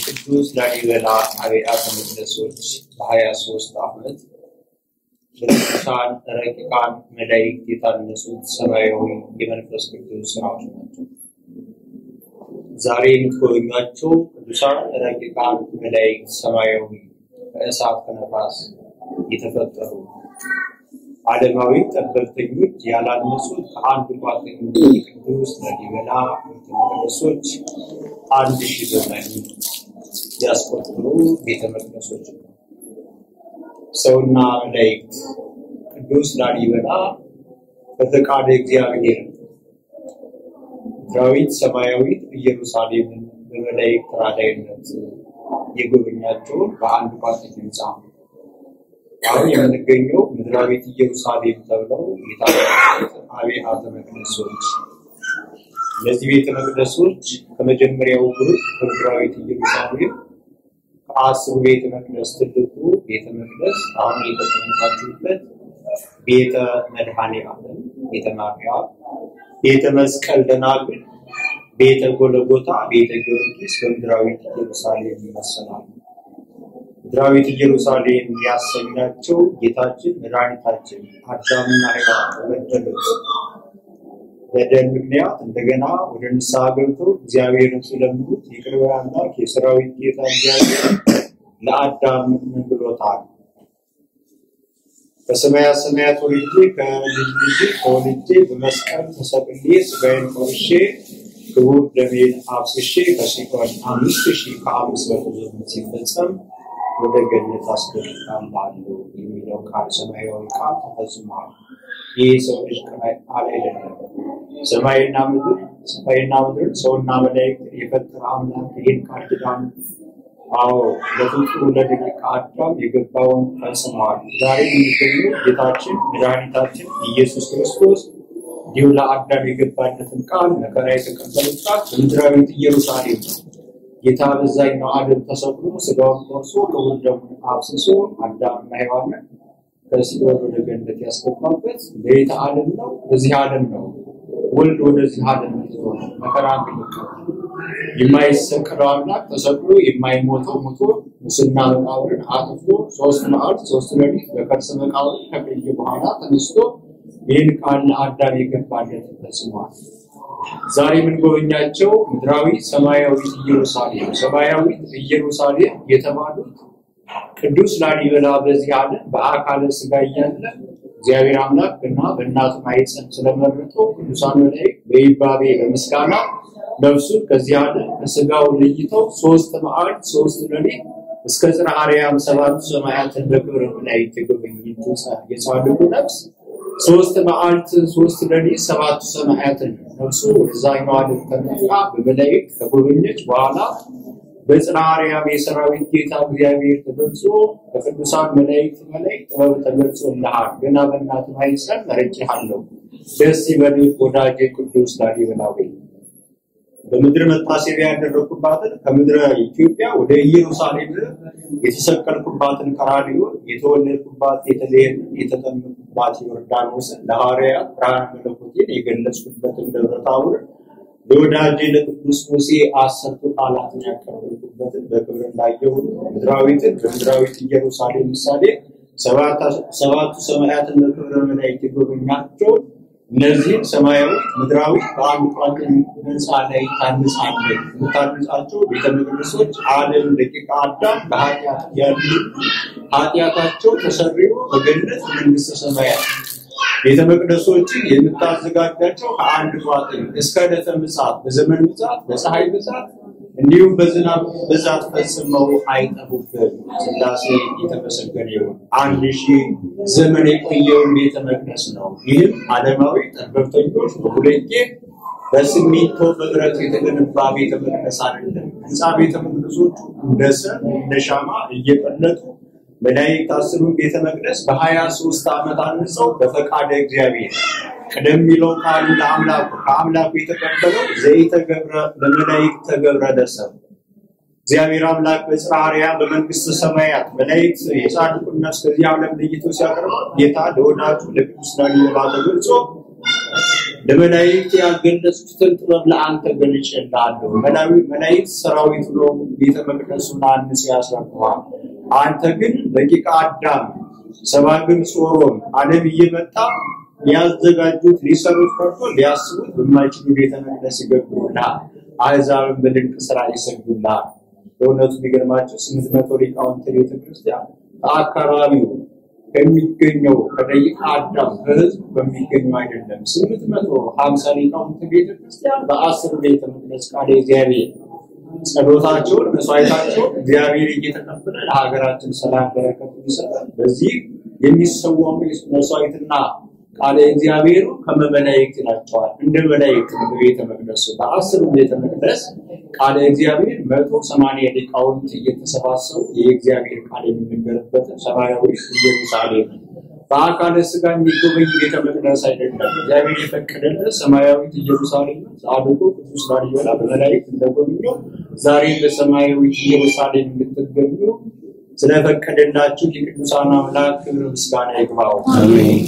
ቅዱስ ላሊበላ አብያተ መቅደሶች በ23 ዓመት በቅዱሳን ረቂቃን መላእክት የታነጹት ሰማያዊ የመንፈስ ቅዱስ ስራዎች ናቸው። ዛሬ የምትጎበኟቸው ቅዱሳን ረቂቃን መላእክት ሰማያዊ በእሳት ከነፋስ የተፈጠሩ ዓለማዊ ጠበብተኞች ያላነጹት ከአንድ ቋጥኝ ቅዱስ ላሊበላ ቤተ መቅደሶች 1000 ዘመን ያስቆጠሩ ቤተ መቅደሶች ነው። ሰውና መላእክት ቅዱስ ላሊበላ በፈቃደ እግዚአብሔር ምድራዊት ሰማያዊት ኢየሩሳሌምን በመላእክት ተራዳኢነት የጎበኛቸው በአንድ ቋጥኝ ሕንጻ አሁን የምንገኘው ምድራዊት ኢየሩሳሌም ተብለው የታወቁት አብያተ መቅደሶች እነዚህ ቤተ መቅደሶች ከመጀመሪያው ግሩፕ ከምድራዊት ኢየሩሳሌም ከ10 ቤተ መቅደስ ትልቁ ቤተ መቅደስ አሁን የተቀመጣችሁበት ቤተ መድኃኔዓለም፣ ቤተ ማርያም፣ ቤተ መስቀል ደናግል፣ ቤተ ጎልጎታ፣ ቤተ ጊዮርጊስ በምድራዊት ኢየሩሳሌም ይመሰላሉ። ምድራዊት ኢየሩሳሌም ያሰኛቸው ጌታችን መድኃኒታችን አዳምና ሔዋን በበደሉት በደል ምክንያት እንደገና ወደ ንስሐ ገብተው እግዚአብሔርን ሲለምኑት ይቅር ባይ አምላክ የሠራዊት ጌታ እግዚአብሔር ለአዳም ምን ብሎታል? በሰማያ ሰማያት ወልጄ ከልጅ ተወልጄ በመስቀል ተሰቅዬ ሥጋዬን ቆርሼ ክቡር ደሜን አፍስሼ ከሲኦል 5000 ከ500 ዘመን ሲፈጸም ወደ ገነት አስገባለሁ የሚለው ቃል ሰማያዊ ቃል ተፈጽሟል። ይህ ሰው ልጅ ቃል አይደለም። ሰማይና ምድር ሰውና መላእክት የፈጠረ አምላክ ይህን ቃል ኪዳን ለፍጡሩ ለደቂቀ አዳም የገባውን ፈጽሟል። ዛሬ የሚገኘው ጌታችን መድኃኒታችን ኢየሱስ ክርስቶስ እንዲሁ ለአዳም የገባለትን ቃል መከራ የተቀበለባት በምድራዊት ኢየሩሳሌም ነው። ጌታ በዛኛው ዓለም ተሰቅሎ ሥጋውን ቆርሶ ክቡር ደሙን አፍስሶ አዳምና ሔዋንን ከሲኦል ወደ ገነት ያስገባበት በየት ዓለም ነው? በዚህ ዓለም ነው። ወልድ ወደዚህ ዓለም መከራ የማይሰቀለው አምላክ ተሰቅሎ የማይሞተው ሞቶ ሙስና መቃብርን አጥፎ 3 መዓልት 3 ሌሊት በከርሰ መቃብር ከቆየ በኋላ ተነስቶ ይህን ቃል ለአዳም የገባለት ፈጽሟል። ዛሬ የምንጎበኛቸው ምድራዊ ሰማያዊ ኢየሩሳሌም ኢየሩሳሌም የተባሉት ቅዱስ ላሊበላ በዚህ ዓለም በአካለ ሥጋ እያለ እግዚአብሔር አምላክ እና በእናቱ ማኅፀን ስለመረጠው ቅዱሳን መላእክት በይባቤ በምስጋና ነፍሱን ከዚህ ዓለም ከሥጋው ለይተው 3 መዓልት 3 ሌሊት እስከ ጽርሐ አርያም 7 ሰማያትን በክብረ መላእክት የጎበኙት የጻድቁ ነፍስ 3 መዓልት 3 ሌሊት 7 ሰማያትን ነፍሱ ወደዛኛው ዓለም ተመልሳ በመላእክት ከጎበኘች በኋላ በጽርሐ አርያም የሠራዊት ጌታ እግዚአብሔር ተገልጾ በቅዱሳን መላእክት ጥበብ ተገልጾልሃል፣ ገና በእናትህ ማኅፀን መርጬሃለሁ፣ ደስ ይበልህ ወዳጄ ቅዱስ ላሊበላ ሆይ በምድር መታሰቢያ ያደረኩባትን ከምድረ ኢትዮጵያ ወደ ኢየሩሳሌም የተሰቀልኩባትን ቀራንዮን የተወለድኩባት ቤተልሔም የተጠመቅኩባት ዮርዳኖስን ለሐዋርያት ብርሃነ መለኮቴን የገለጽኩበትን ደብረ ታቦር ለወዳጄ ለቅዱስ ሙሴ 10 ቃላትን ያቀረብኩበትን በክብር ላየሁት ምድራዊትን በምድራዊት ኢየሩሳሌም ምሳሌ 7 ሰማያትን በክብረ መላእክት የጎበኛቸው እነዚህ ሰማያዊ ምድራዊ በአንድ ቋጥኝ ሕንጻ ላይ ታንጻለች። የምታንጻቸው ቤተ መቅደሶች ዓለም ደቂቀ አዳም በኃጢአት ያሉ ኃጢአታቸው ተሰርዮ በገነት መንግሥተ ሰማያት ቤተ መቅደሶችን የምታዘጋጃቸው ከአንድ ቋጥኝ እስከ ዕለተ ምጽአት በዘመን ምጽአት በፀሐይ ብዛት እንዲሁም በዝናብ ብዛት ፈጽመው አይጠፉብም። ሥላሴ የተመሰገነ ይሁን። 1000 ዘመን የቆየውን ቤተ መቅደስ ነው። ይህም ዓለማዊ ጠበብተኞች በሁለቴ በሲሚንቶ በብረት የተገነባ ቤተ መቅደስ አይደለም። ሕንጻ ቤተ መቅደሶቹ እንደ ሰም እንደ ሻማ እየቀለጡ መላእክት 10 ቤተ መቅደስ በ23 ዓመት አንጸው በፈቃደ እግዚአብሔር ቀደም ይለው ቃል ከአምላኩ የተቀበለው ዘይተገብረ ለመላእክት ተገብረ ለሰብ እግዚአብሔር አምላክ በጽርሐ አርያም በመንግሥተ ሰማያት መላእክት የጻድቁን ነፍስ ከዚህ ዓለም ለይቶ ሲያቀርቡ ጌታ ለወዳጁ ለቅዱስ ላሊበላ ተገልጾ ለመላእክት ያልገለጹትን ጥበብ ለአንተ ገልጬልሃለሁ። መላእክት ሰራዊት ነው ቤተ መቅደሱን አንጽ ያስረክባል። አንተ ግን ደቂቀ አዳም ሰባግን ጾሮን ዓለም እየመጣ ያዘጋጁት ሊሰሩት ቀርቶ ሊያስቡት በማይችሉ ቤተ መቅደስ ይገቡና አሕዛብን በድንቅ ሥራ ይሰግዱና በእውነቱ ቢገርማቸው 800 ሊቃውንተ ቤተ ክርስቲያን ከአካባቢው ከሚገኘው ከደቂቀ አዳም በሕዝብ በሚገኘው አይደለም 850 ሊቃውንተ ቤተ ክርስቲያን በ10 ቤተ መቅደስ ቃለ እግዚአብሔር ጸሎታቸውን መስዋዕታቸውን እግዚአብሔር እየተቀበለ ለሀገራችን ሰላም በረከት ይሰጣል። በዚህ የሚሰዋው መስዋዕትና ቃለ እግዚአብሔር ከመመላእክት ናቸዋል። እንደ መላእክት በቤተ መቅደስ በ10 ቤተ መቅደስ ቃለ እግዚአብሔር 180 ሊቃውንት እየተሰባሰቡ የእግዚአብሔር ቃል የሚነገርበት ሰማያዊ ኢየሩሳሌም በአካለ ሥጋ የሚጎበኝ ቤተ መቅደስ አይደለም። እግዚአብሔር የፈቀደለት ሰማያዊ ኢየሩሳሌም ጻድቁ ቅዱስ ላሊበላ በመላእክት እንደጎበኘው ዛሬ በሰማያዊ ኢየሩሳሌም እንድትገኙ ስለፈቀደላችሁ የቅዱሳን አምላክ ክብር ምስጋና ይግባው። አሜን።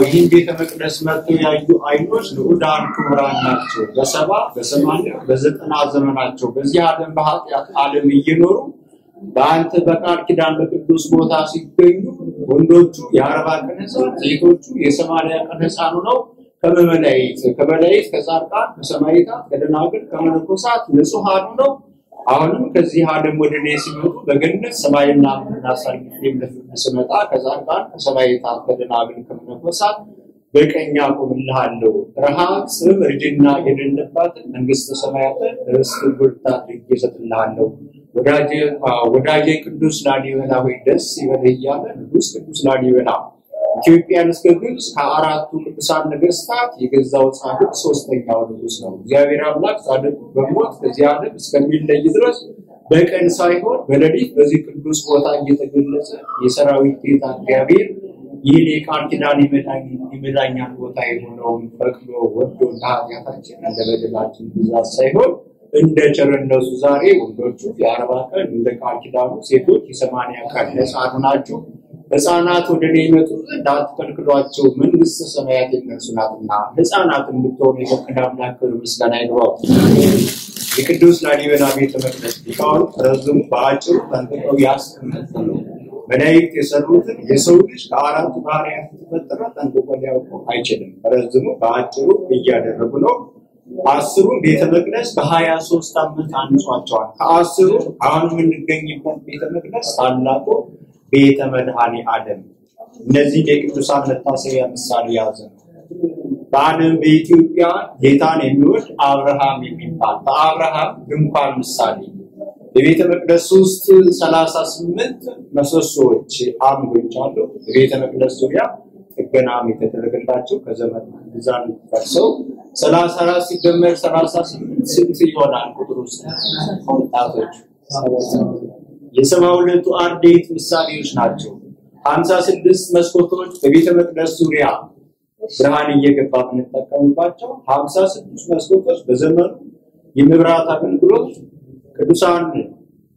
ይህን ቤተ መቅደስ መጥተው ያዩ አይኖች ንዑዳን ክቡራን ናቸው። በ70 በ80 በ90 ዘመናቸው በዚህ ዓለም በኃጢአት ዓለም እየኖሩ በአንተ በቃል ኪዳን በቅዱስ ቦታ ሲገኙ ወንዶቹ የ40 ቀን ሕፃን ሴቶቹ የ80 ቀን ሕፃን ነው ከመላእክት ከጻድቃን ከሰማዕታት ከደናግል ከመነኮሳት ንጹሃን ነው። አሁንም ከዚህ ዓለም ወደ እኔ ሲመጡ በገነት ሰማይና ምድርን አሳልፌ ስመጣ ከጻድቃን ከሰማዕታት ከደናግል ከመነኮሳት በቀኝ አቆምልሃለሁ። ረሃብ ጽም እርጅና የሌለባትን መንግሥተ ሰማያትን ርስት ጉርታ አድርጌ እሰጥልሃለሁ። ወዳጄ ቅዱስ ላሊበላ ሆይ ደስ ይበልህ እያለ ንጉሥ ቅዱስ ላሊበላ ኢትዮጵያን እስከ ግብጽ ከአራቱ ቅዱሳን ነገሥታት የገዛው ጻድቅ ሶስተኛው ንጉሥ ነው። እግዚአብሔር አምላክ ጻድቁ በሞት ከዚህ ዓለም እስከሚለይ ድረስ በቀን ሳይሆን በሌሊት በዚህ ቅዱስ ቦታ እየተገለጸ የሰራዊት ጌታ እግዚአብሔር ይህን የቃል ኪዳን ይመዳኛል ቦታ የሆነውን ፈቅዶ ወዶ ኃጢአታችን እንደ በደላችን ብዛት ሳይሆን እንደ ቸርነቱ ዛሬ ወንዶቹ የ40 ቀን እንደ ቃል ኪዳኑ ሴቶች የ80 ቀን ሕፃን ናቸው። ሕፃናት ወደ እኔ ይመጡ ዘንድ አትከልክሏቸው፣ መንግሥተ ሰማያት የእነርሱ ናትና። ሕፃናት እንድትሆኑ የፈቀደ አምላክ ክብር ምስጋና ይግባው። የቅዱስ ላሊበላ ቤተ መቅደስ ሊቃውንት ረዝሙ በአጭሩ ጠንቅቀው ያስቀመጡ ነው። መላእክት የሰሩትን የሰው ልጅ ከአራቱ ባህርያት የተፈጠረ ጠንቅቆ ሊያውቀው አይችልም። ረዝሙ በአጭሩ እያደረጉ ነው። 10ሩን ቤተ መቅደስ በ23 ዓመት አንጿቸዋል። ከ10ሩ አሁን የምንገኝበት ቤተ መቅደስ ታላቁ ቤተ መድኃኔ ዓለም እነዚህ የቅዱሳን መታሰቢያ ምሳሌ ያዘ ነው። በዓለም በኢትዮጵያ ጌታን የሚወድ አብርሃም የሚባል በአብርሃም ድንኳን ምሳሌ በቤተ መቅደስ ውስጥ 38 ምሰሶዎች አምዶች አሉ። በቤተ መቅደስ ዙሪያ ጥገናም የተደረገላቸው ከዘመን ብዛት ፈርሰው 34 ሲደመር 38 ስንት ይሆናል? ቁጥሩ ውስጥ ወጣቶች የ72ቱ አርድእት ምሳሌዎች ናቸው። 56 መስኮቶች በቤተ መቅደስ ዙሪያ ብርሃን እየገባ የምንጠቀምባቸው 56 መስኮቶች በዘመኑ የመብራት አገልግሎት ቅዱሳን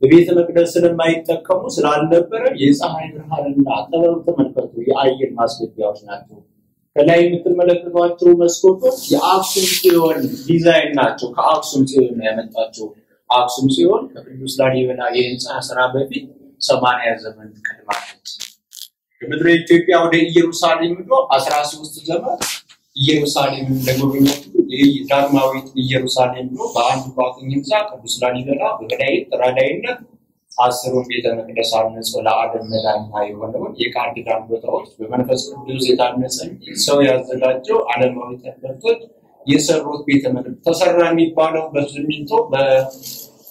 በቤተ መቅደስ ስለማይጠቀሙ ስላልነበረ የፀሐይ ብርሃንና ጥበብ ተመልከቱ የአየር ማስገቢያዎች ናቸው። ከላይ የምትመለከቷቸው መስኮቶች የአክሱም ጽዮን ዲዛይን ናቸው። ከአክሱም ጽዮን ነው ያመጣቸው። አክሱም ጽዮን ከቅዱስ ላሊበላ የህንጻ ስራ በፊት 80 ዘመን ቀድማለች። ከምድረ ኢትዮጵያ ወደ ኢየሩሳሌም ሄዶ 13 ዘመን ኢየሩሳሌም እንደጎበኘው የዳግማዊት ኢየሩሳሌም ነው። በአንድ ባጥኝ ህንጻ ቅዱስ ላሊበላ በመላእክት ተራዳኢነት 10ሩን ቤተ መቅደስ አንጾ ለዓለም መዳኛ የሆነውን የቃል ኪዳን ቦታዎች በመንፈስ ቅዱስ የታነጸ ሰው ያዘጋጀው ዓለማዊ ጠበብቶች የሰሩት ቤተ መቅደስ ተሰራ የሚባለው በሲሚንቶ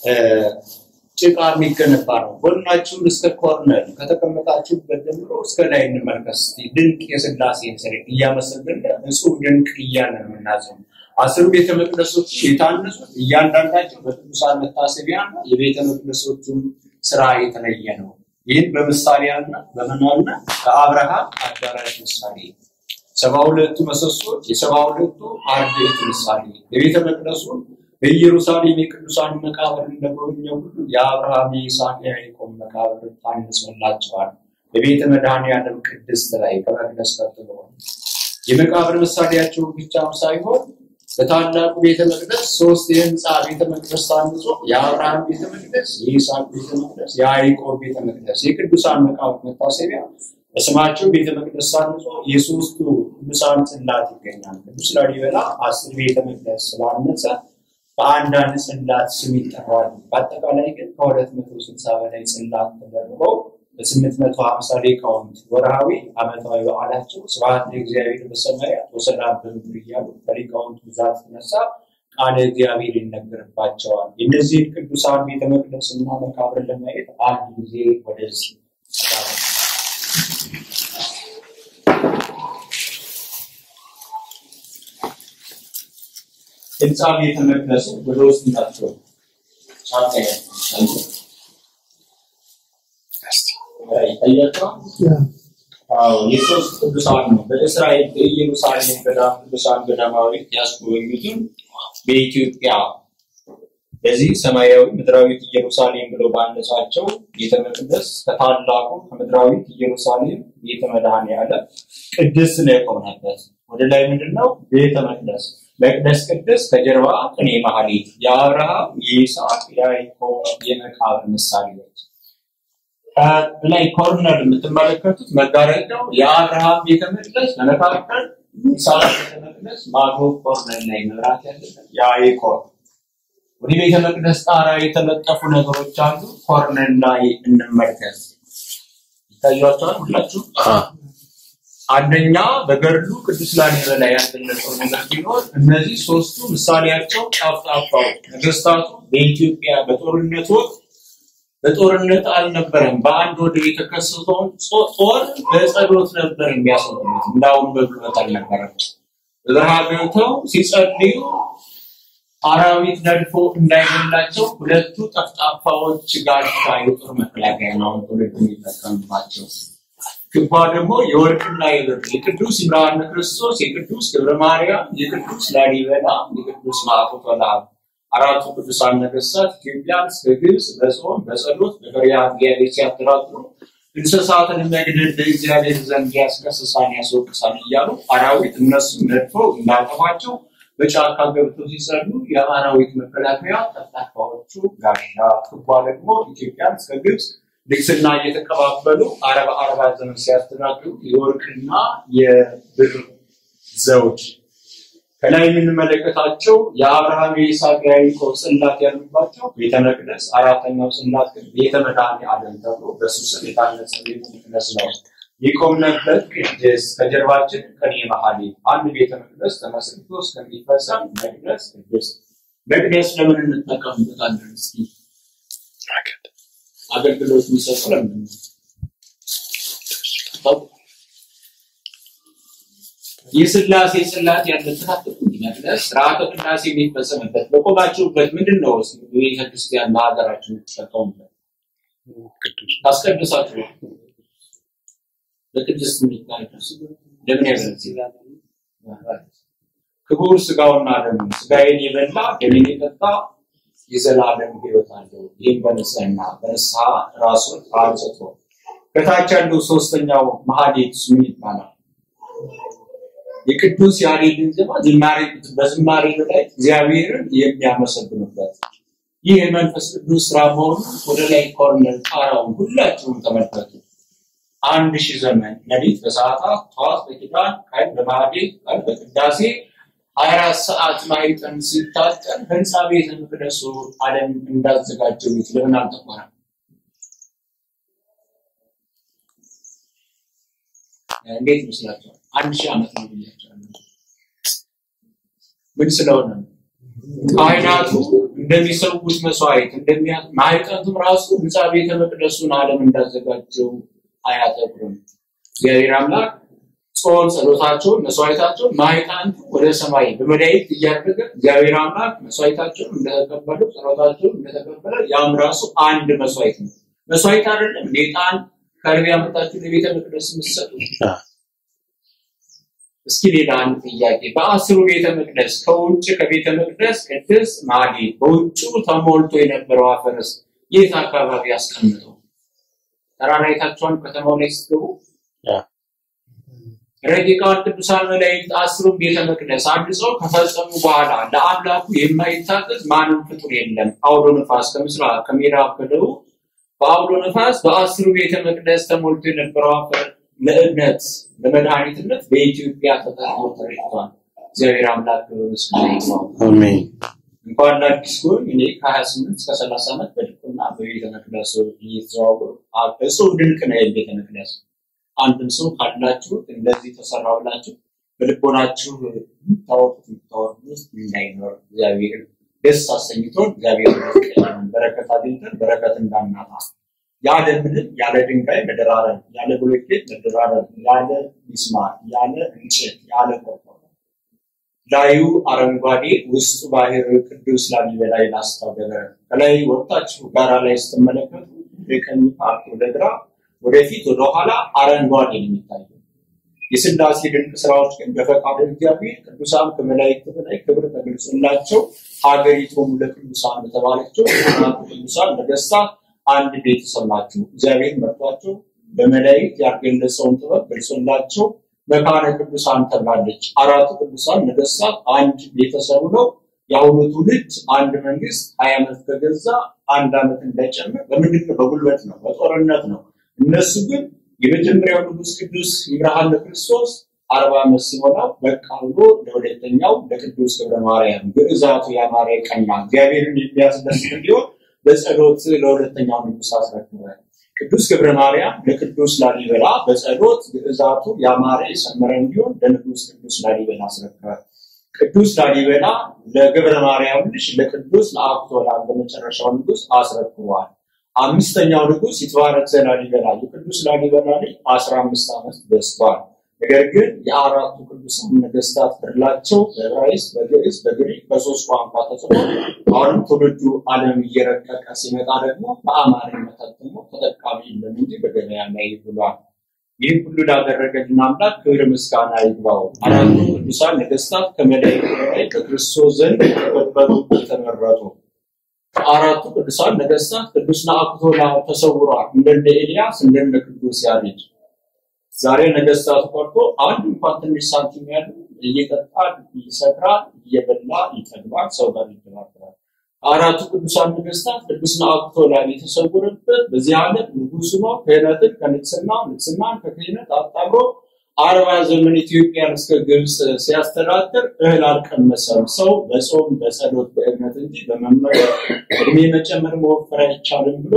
በጭቃ የሚገነባ ነው። ጎናችሁን እስከ ኮርነር ከተቀመጣችሁበት ጀምሮ እስከ ላይ እንመልከት። ድንቅ የሥላሴን ስራ እያመሰገነ ንጹህ ድንቅ እያለን የምናዘው 10 ቤተ መቅደሶች የታነጹት እያንዳንዳቸው በቅዱሳን መታሰቢያና የቤተ መቅደሶቹን ስራ የተለየ ነው። ይህን በምሳሌያና በመናና ከአብርሃም አዳራሽ ምሳሌ 72ቱ ምሰሶች የ72ቱ አርድእት ምሳሌ የቤተ መቅደሱ በኢየሩሳሌም የቅዱሳን መቃብር እንደጎበኘው ሁሉ የአብርሃም የይስሐቅ የያዕቆብ መቃብር ታንጾላቸዋል። በቤተ መድኃኔዓለም ቅድስት ላይ ከመቅደስ ቀጥሎ የመቃብር ምሳሌያቸው ብቻም ሳይሆን በታላቁ ቤተ መቅደስ 3 የህንጻ ቤተ መቅደስ ታንጾ የአብርሃም ቤተ መቅደስ፣ የይስሐቅ ቤተ መቅደስ፣ የያዕቆብ ቤተ መቅደስ የቅዱሳን መቃብር መታሰቢያ በስማቸው ቤተ መቅደስ ታንጾ የሶስቱ ቅዱሳን ጽላት ይገኛል። ቅዱስ ላሊበላ 10 ቤተ መቅደስ ስላነጸ በአንዳንድ ጽላት ስም ይጠራል። በአጠቃላይ ግን ከ260 በላይ ጽላት ተደርገው በ850 ሊቃውንት ወርሃዊ ዓመታዊ በዓላቸው ስብሐት ለእግዚአብሔር በሰማያት ወሰላም በምድር እያሉ በሊቃውንቱ ብዛት የተነሳ ቃለ እግዚአብሔር ይነገርባቸዋል። የእነዚህን ቅዱሳን ቤተ መቅደስና መቃብር ለማየት አንድ ጊዜ ወደዚህ ህንጻ ቤተ መቅደሱ ወደ ውስጥ ታጥቶ ቻታያ የሶስት ቅዱሳን ነው። በእስራኤል በኢየሩሳሌም ቅዱሳን ገዳማዊ ያስጎበኙትን በኢትዮጵያ በዚህ ሰማያዊ ምድራዊት ኢየሩሳሌም ብለው ባነጻቸው ቤተ መቅደስ ከታላቁ ከምድራዊት ኢየሩሳሌም ቤተ መድኃኔዓለም ቅድስት ነው የቆመበት። ወደ ላይ ምንድነው ቤተ መቅደስ መቅደስ ቅድስ ከጀርባ ቅኔ ማህሌት የአብርሃም የይስሐቅ የያዕቆብ የመቃብር ምሳሌዎች ላይ ኮርነር የምትመለከቱት መጋረጃው የአብርሃም ቤተ መቅደስ በመካከል ይስሐቅ ቤተ መቅደስ ማዶ ኮርነር ላይ መብራት ያለበት ያዕቆብ ወደ ቤተ መቅደስ ጣራ የተለጠፉ ነገሮች አሉ። ኮርነር ላይ እንመልከት። ይታያችኋል ሁላችሁ። አንደኛ በገድሉ ቅዱስ ላሊበላ ያስቀመጠው ነገር ቢኖር እነዚህ ሶስቱ ምሳሌያቸው ጣፍጣፋው ነገስታቱ በኢትዮጵያ በጦርነት አልነበረም። በአንድ ወደ የተከሰተው ጦር በጸሎት ነበር የሚያስወጡት። እንዳውም በጉልበት አልነበረም። በረሃ ገብተው ሲጸልዩ አራዊት ነድፎ እንዳይገላቸው ሁለቱ ጠፍጣፋዎች ጋሻ የጦር መከላከያ ነው የሚጠቀሙባቸው። ክባ ደግሞ የወርቅና የብር የቅዱስ ይምርሃነ ክርስቶስ፣ የቅዱስ ገብረ ማርያም፣ የቅዱስ ላሊበላ፣ የቅዱስ ማዕቆቶላ አራቱ ቅዱሳን ነገስታት ኢትዮጵያን እስከ ግብጽ በጾም በጸሎት በፈሪሃ እግዚአብሔር ሲያስተዳድሩ እንስሳትን የሚያገድል በእግዚአብሔር ዘንድ ያስከስሳን ያስወቅሳን እያሉ አራዊት እነሱ ነድፈው እንዳጠፏቸው በጫካ ገብተው ሲጸሉ የአራዊት መከላከያ ጠፍጣፋዎቹ ጋሻ ክባ ደግሞ ኢትዮጵያን እስከ ግብጽ ንግስና እየተቀባበሉ 40 ዘመን ሲያስተዳድሩ የወርቅና የብር ዘውድ ከላይ የምንመለከታቸው የአብርሃም የይስሐቅ የያዕቆብ ጽላት ያሉባቸው ቤተ መቅደስ አራተኛው ጽላት ቤተ መድኃኔዓለም ተብሎ በሱ ስም የታነጸ ቤተ መቅደስ ነው። የቆምንበት ቅድስ ከጀርባችን ቅኔ ማህሌት አንድ ቤተ መቅደስ ተመስርቶ እስከሚፈጸም መቅደስ ቅድስ መቅደስ ለምን እንጠቀምበታለን? እስኪ አገልግሎት የሚሰጠው የሥላሴ ጽላት ያለበት መቅደስ ሥርዓተ ቅዳሴ የሚፈጸምበት በቆማችሁበት ምንድነው? ቤተ ክርስቲያን በሀገራችን ተጠቀሙበት ቅዱስ ታስቀድሳችሁ በቅዱስ ምልክት ለምን ያገለግላል? ክቡር ሥጋውና ደሙ ሥጋዬን የበላ ደሜን የጠጣ የዘላለም ሕይወት አለው። ይህም በንስሐ ራሱን አንጽቶ ከታች ያለው ሶስተኛው ማህሌት ምን ይባላል? የቅዱስ ያሬድን በዝማሬ ላይ እግዚአብሔርን የሚያመሰግኑበት ይህ የመንፈስ ቅዱስ ሥራ መሆኑን ወደ ላይ ኮርነር ጣራውን ሁላችሁም ተመልከቱ። 1000 ዘመን ሌሊት በሰዓታት ጠዋት በኪዳን ቀን በማህሌት ቀን በቅዳሴ 24 ሰዓት ማይጠን ሲታጠን ህንጻ ቤተ መቅደሱ ዓለም እንዳዘጋጀው ቤት ለምን አልተቆረም? እንዴት መስላችኋል? 1000 ዓመት ነው ብያቸዋለሁ። ምን ስለሆነ ካህናቱ እንደሚሰውት መስዋዕት ማይጠንቱም ራሱ ህንጻ ቤተ መቅደሱን ዓለም እንዳዘጋጀው አያተብሩም። እግዚአብሔር አምላክ ጾም ጸሎታቸውን መስዋዕታቸውን ማይጣንቱ ወደ ሰማይ በመላእክት እያደረገ እግዚአብሔር አምላክ መስዋዕታቸውን እንደተቀበሉ ጸሎታቸውን እንደተቀበለ ያም ራሱ አንድ መስዋዕት ነው። መስዋዕት አይደለም ሌጣን ከርቤ ያመጣችሁ ለቤተ መቅደስ መስጠቱ። እስኪ ሌላ አንድ ጥያቄ በአስሩ ቤተ መቅደስ ከውጭ ከቤተ መቅደስ ቅድስ ማህሌት በውጭ ተሞልቶ የነበረው አፈርስ የት አካባቢ ያስቀምጠው? ተራራይታቸውን ከተማው ላይ ስትገቡ ረቂቃን ቅዱሳን መላእክት አስሩም ቤተ መቅደስ አድሰው ከፈጸሙ በኋላ ለአምላኩ የማይታዘዝ ማንም ፍጡር የለም። አውሎ ነፋስ ከምስራቅ ከምዕራብ ከደቡብ በአውሎ ነፋስ በአስሩ ቤተ መቅደስ ተሞልቶ የነበረው አፈር ለእምነት ለመድኃኒትነት በኢትዮጵያ ተጠቅሞ ተረጭቷል። እግዚአብሔር አምላክ በመስቀል ነው። አሜን። እንኳን አዲስ ጎን እኔ ከ28 እስከ 30 ዓመት በድቁና በቤተ መቅደስ እየተዘዋወሩ አጥሶ ድንቅ ነው የቤተ መቅደስ አንድም ሰው ካላችሁ እንደዚህ ተሰራውላችሁ በልቦናችሁ ታወቁት እንዳይኖር እግዚአብሔር ደስ አሰኝቶ እግዚአብሔር በረከት አግኝተን በረከት እንዳናጣ ያለ ምንም ያለ ድንጋይ መደራረብ ያለ ብሎኬት መደራረብ ያለ ሚስማር ያለ እንጨት ያለ ቆርቆሮ ላዩ አረንጓዴ ውስጡ ባህር ቅዱስ ላሊበላ ያስታወቀ ከላይ ወጣችሁ ጋራ ላይ ስትመለከቱ በቀኝ ፓርት ወደ ግራ ወደፊት ወደ ኋላ አረንጓዴ የሚታየው የሥላሴ ድንቅ ስራዎች ግን በፈቃዱ እግዚአብሔር ቅዱሳን ከመላእክት በላይ ክብር ተገልጾላቸው ሀገሪቱም ለቅዱሳን ተባለችው ቅዱሳን ነገስታት አንድ ቤተሰብ ናቸው። እግዚአብሔር መርጧቸው በመላእክት ያገለጸውን ጥበብ ገልጾላቸው መካነ ቅዱሳን ተባለች። አራቱ ቅዱሳን ነገስታት አንድ ቤተሰብ ነው። ያሁኑ ትውልድ አንድ መንግስት 20 ዓመት ከገዛ አንድ ዓመት እንዳይጨምር በምንድነው? በጉልበት ነው፣ በጦርነት ነው። እነሱ ግን የመጀመሪያው ንጉስ ቅዱስ ይብርሃነ ክርስቶስ 40 ዓመት ሲሞላው በቃ ብሎ ለሁለተኛው ለቅዱስ ገብረ ማርያም ግዕዛቱ ያማረ ቀና እግዚአብሔርን የሚያስደስት እንዲሆን በጸሎት ለሁለተኛው ንጉስ አስረክቧል። ቅዱስ ገብረ ማርያም ለቅዱስ ላሊበላ በጸሎት ግዕዛቱ ያማረ የሰመረ እንዲሆን ለንጉስ ቅዱስ ላሊበላ አስረክቧል። ቅዱስ ላሊበላ ለገብረ ማርያም ልጅ ለቅዱስ ለአክቶላ በመጨረሻው ንጉስ አስረክቧል። አምስተኛው ንጉስ ይትባረክ ዘላሊበላ የቅዱስ ላሊበላ ልጅ 15 ዓመት በስቷል። ነገር ግን የአራቱ ቅዱሳን ነገስታት ብርላቸው በዕብራይስጥ በግዕዝ በግሪክ በሶስት ቋንቋ ተጽፎ አሁን ትውልዱ ዓለም እየረቀቀ ሲመጣ ደግሞ በአማርኛ ታትሞ ተጠቃሚ እንደምን በገበያ ላይ ብሏል። ይህ ሁሉ ላደረገልን አምላክ ክብር ምስጋና ይግባው። አራቱ ቅዱሳን ነገስታት ከመላእክት በላይ በክርስቶስ ዘንድ የተከበሩ የተመረጡ አራቱ ቅዱሳን ነገስታት ቅዱስ ናአክቶላ ተሰውሯል። እንደነ ኤልያስ እንደነ ቅዱስ ያሬድ ዛሬ ነገስታቱ ቆርጦ አንድ እንኳን ትንሽ ሳንቲም ያለው እየጠጣ ይሰክራል፣ እየበላ ይጠግባል፣ ሰው ጋር ይደራደራል። አራቱ ቅዱሳን ነገስታት ቅዱስ ናአክቶላ የተሰወረበት በዚህ ዓለም ንጉስ ነው። ክህነትን ከንግስና ንግስናን ከክህነት አጣምሮ 40 ዘመን ኢትዮጵያን እስከ ግብጽ ሲያስተዳድር እህል አልቀመሰም። ሰው በጾም በጸሎት በእምነት እንጂ በመመሪያ እድሜ መጨመር መወፈር አይቻልም ብሎ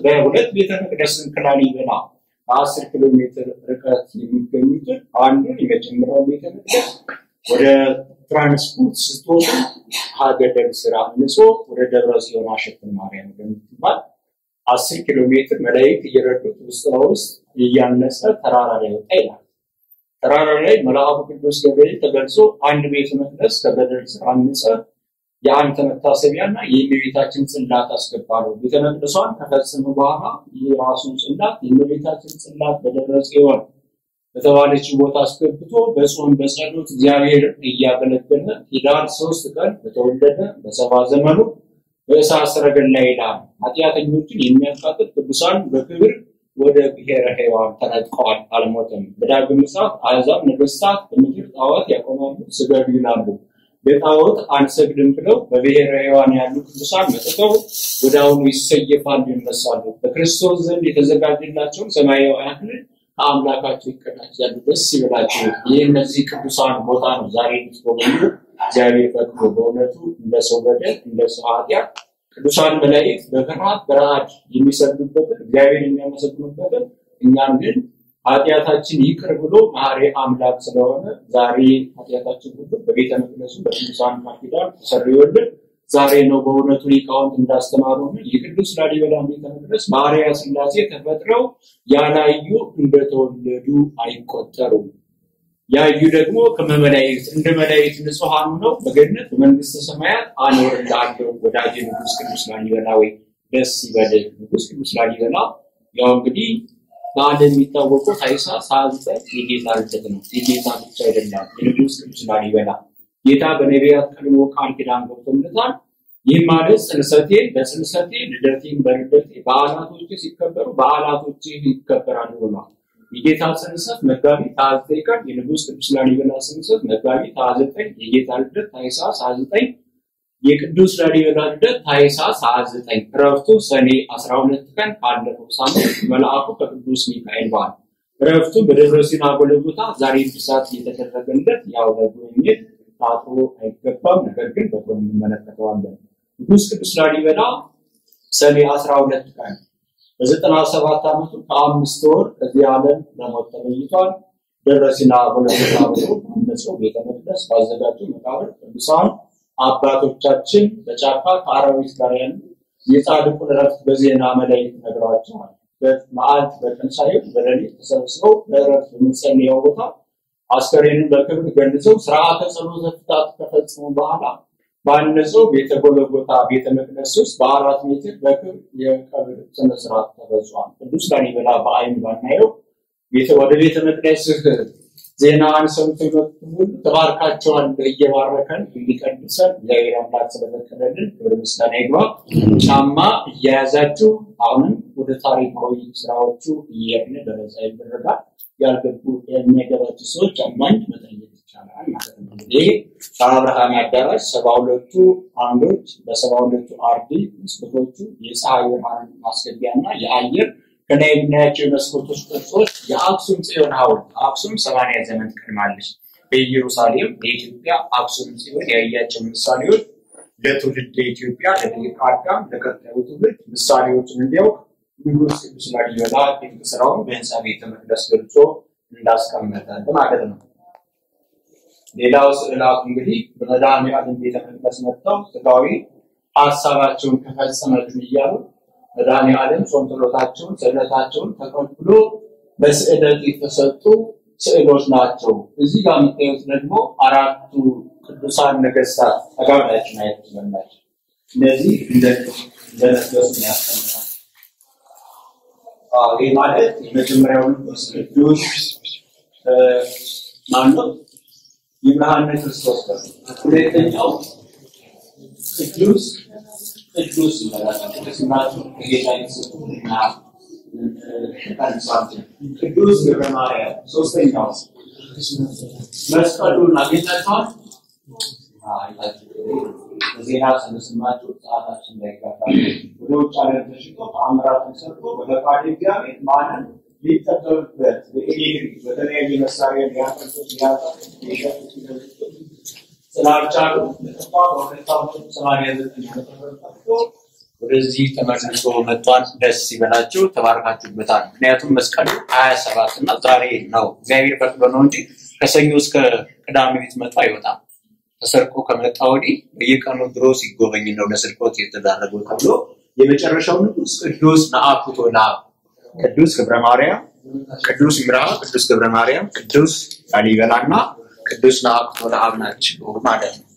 በሁለት ቤተ መቅደስን ላሊበላ 10 ኪሎ ሜትር ርቀት የሚገኙትን አንዱን የመጀመሪያው ቤተ መቅደስ ወደ ትራንስፖርት ስትወጡ ሀገደል ስራ ንጾ ወደ ደብረ ጽዮን አሸተ ማርያም እንደምትባል 10 ኪሎ ሜትር መላእክት እየረዱት ውስጥ ለውስጥ እያነሰ ተራራ ላይ ወጣ ይላል። ተራራ ላይ መልአኩ ቅዱስ ገብርኤል ተገልጾ አንድ ቤተ መቅደስ ከበደል ስራ ንጸ የአንተ መታሰቢያና የእመቤታችን ጽላት አስገባለው። ቤተ መቅደሷን ከፈጸሙ በኋላ የራሱን ጽላት የእመቤታችን ጽላት በደብረ ጽዮን በተባለች ቦታ አስገብቶ በጾም በጸሎት እግዚአብሔር እያገለገለ ኅዳር 3 ቀን በተወለደ በ70 ዘመኑ በእሳት ሰረገላ ይላል ኃጢአተኞችን የሚያቃጥል ቅዱሳን በክብር ወደ ብሔረ ሕያዋን ተነጥቀዋል፣ አልሞተም። በዳግም ምጽአት አሕዛብ ነገስታት በምድር ጣዖት ያቆማሉ፣ ስገዱ ይላሉ። በጣዖት አንሰግድም ብለው በብሔረ ሕያዋን ያሉ ቅዱሳን መጥተው ወዳውኑ ይሰየፋሉ፣ ይነሳሉ። በክርስቶስ ዘንድ የተዘጋጀላቸውን ሰማያዊ አክሊል ከአምላካቸው ይቀዳጃሉ። ደስ ይበላቸው። ይህ እነዚህ ቅዱሳን ቦታ ነው ዛሬ ልትጎበኙ እግዚአብሔር ፈቅዶ በእውነቱ እንደ ሰው በደል እንደ ሰው ኃጢአት ቅዱሳን መላእክት በፍርሃት በረዓድ የሚሰግዱበትን እግዚአብሔር የሚያመሰግኑበትን እኛም ግን ኃጢአታችን ይቅር ብሎ መሐሪ አምላክ ስለሆነ ዛሬ ኃጢአታችን ሁሉ በቤተ መቅደሱ በቅዱሳን ኪዳን ተሰርዮልን ዛሬ ነው በእውነቱ ሊቃውንት እንዳስተማሩን የቅዱስ ላሊበላ ቤተ መቅደስ ማርያ ሥላሴ ተፈጥረው ያላዩ እንደተወለዱ አይቆጠሩም። ያዩ ደግሞ ከመላእክት እንደ መላእክት ንጹሃን ነው በገነት በመንግስተ ሰማያት አኖርልሃለሁ። ወዳጄ ንጉስ ቅዱስ ላሊበላ ወይ ደስ ይበልህ። ንጉስ ቅዱስ ላሊበላ ያው እንግዲህ በዓለም የሚታወቀው ታኅሳስ 29 የጌታ ልደት ነው። የጌታ ብቻ አይደለም የንጉስ ቅዱስ ላሊበላ ጌታ በነቢያት ቀድሞ ቃል ኪዳን ገብቶለታል። ይህ ማለት ጽንሰቴን በጽንሰቴ ልደቴን በልደቴ በዓላቶቼ ሲከበሩ በዓላቶቼ ይከበራሉ ብሏል። የጌታ ጽንሰት መጋቢት 29 ቀን የንጉስ ቅዱስ ላሊበላ ጽንሰት መጋቢት 29 የጌታ ልደት ታኅሳስ 29 የቅዱስ ላሊበላ ልደት ታኅሳስ 29 ዕረፍቱ ሰኔ 12 ቀን ካለፈው ሳምንት መልአኩ ከቅዱስ ሚካኤል በዓል ዕረፍቱ በደብረ ሲና ጎልጎታ ዛሬ ፍሳት እየተደረገለት ያው ለጉብኝት ታጥሮ አይገባም ነገር ግን በጎን እንመለከተዋለን። ቅዱስ ላሊበላ ሰኔ 12 ቀን በ97 ዓመቱ ከ5 ወር ከዚህ ዓለም ለሞት ተለይቷል። ደብረ ሲና ጎልጎታ በነጸው ቤተ መቅደስ ባዘጋጁ መቃብር ቅዱሳን አባቶቻችን በጫካ ከአራዊት ጋር ያሉ የጻድቁን ዕረፍት በዜና መላእክት ነግረዋቸዋል። በመዓልት በቀን ሳይሆን በሌሊት ተሰብስበው ለዕረፍት በመጸለያው ቦታ አስከሬኑን በክብር ገንዘው ሥርዓተ ጸሎተ ፍታት ከፈጸሙ በኋላ ባነጸው ቤተ ጎልጎታ ቤተ መቅደስ ውስጥ በ4 ሜትር በክብር የቀብር ስነ ስርዓት ተፈጽሟል። ቅዱስ ላሊበላ በዓይን ባናየው ወደ ቤተ መቅደስ ዜናን ሰምተው ተባርካቸዋል። እየባረከን እንዲቀድሰን እግዚአብሔር አምላክ ስለፈቀደልን ክብር ምስጋና ይግባው። ጫማ እያያዛችሁ አሁንም ወደ ታሪካዊ ስራዎቹ እየሄድን ደረጃ ይደረጋል። ያልገቡ የሚያገባቸው ሰዎች አማኝ መጠየቅ ይቻላል ማለት ነው። ይሄ አብርሃም አዳራሽ 72ቱ አንዶች በ72ቱ አርዲ መስኮቶቹ የፀሐይ ብርሃን ማስገቢያና የአየር ከላይ የምናያቸው መስኮቶች ቅርጾች የአክሱም ጽዮን ሐውልት አክሱም 80 ዘመን ቀድማለች። በኢየሩሳሌም በኢትዮጵያ አክሱም ጽዮን ያያቸው ምሳሌዎች ለትውልድ ኢትዮጵያ ለዲቃዳም ለቀጣዩ ትውልድ ምሳሌዎችን እንዲያውቅ ንጉስ ቅዱስ ላሊበላ የተሰራውን በህንጻ ቤተ መቅደስ ገልጾ እንዳስቀመጠ ማለት ነው። ሌላው ስዕላት እንግዲህ በመድኃኔዓለም ቤተ መቅደስ መጥተው ስጋዊ ሐሳባቸውን ከፈጸመልን እያሉ መድኃኔዓለም ጾም ጸሎታቸውን ስዕለታቸውን ተቀብሎ በስዕለት የተሰጡ ስዕሎች ናቸው። እዚህ ጋር የምታዩት ደግሞ አራቱ ቅዱሳን ነገስታት ተጋባያችን አይተናል። እነዚህ እንደነገሱ ያስተምራል። ይህ ማለት የመጀመሪያው ንጉስ ቅዱስ ማነው? ይብርሃነ ክርስቶስ ነው። ሁለተኛው ቅዱስ ይባላል። ቅዱስ ገብረ ማርያም። ሶስተኛው መስቀሉን አግኝታችኋል? ዜና ስለሰማችሁ ሰዓታችን ላይ ገባል። ወደ ውጭ አገር ተሽጦ ተአምራትን ሰርቶ በፈቃደ እግዚአብሔር ማንን ሊጠቀምበት በኤሌክትሪክ በተለያየ መሳሪያ ሊያቀርጡት ሊያቀርጡት ስላልቻሉ ተቋም ወደታው 89 ወደዚህ ተመልሶ መጥቷል። ደስ ይበላችሁ፣ ተባረካችሁበታል። ምክንያቱም መስቀሉ 27 እና ዛሬ ነው። እግዚአብሔር ፈቅዶ ነው እንጂ ከሰኞ እስከ ቅዳሜ መጥቶ አይወጣም። ተሰርቆ ከመጣ ወዲህ በየቀኑ ድሮ ሲጎበኝ ነው ለስርቆት የተዳረገው ተብሎ የመጨረሻው ንጉስ ቅዱስ ነአኩቶ ለአብ ቅዱስ ገብረ ማርያም ቅዱስ ይምርሃ ቅዱስ ገብረ ማርያም ቅዱስ ላሊበላና ቅዱስ ነአኩቶ ለአብ ናቸው ማለት ነው።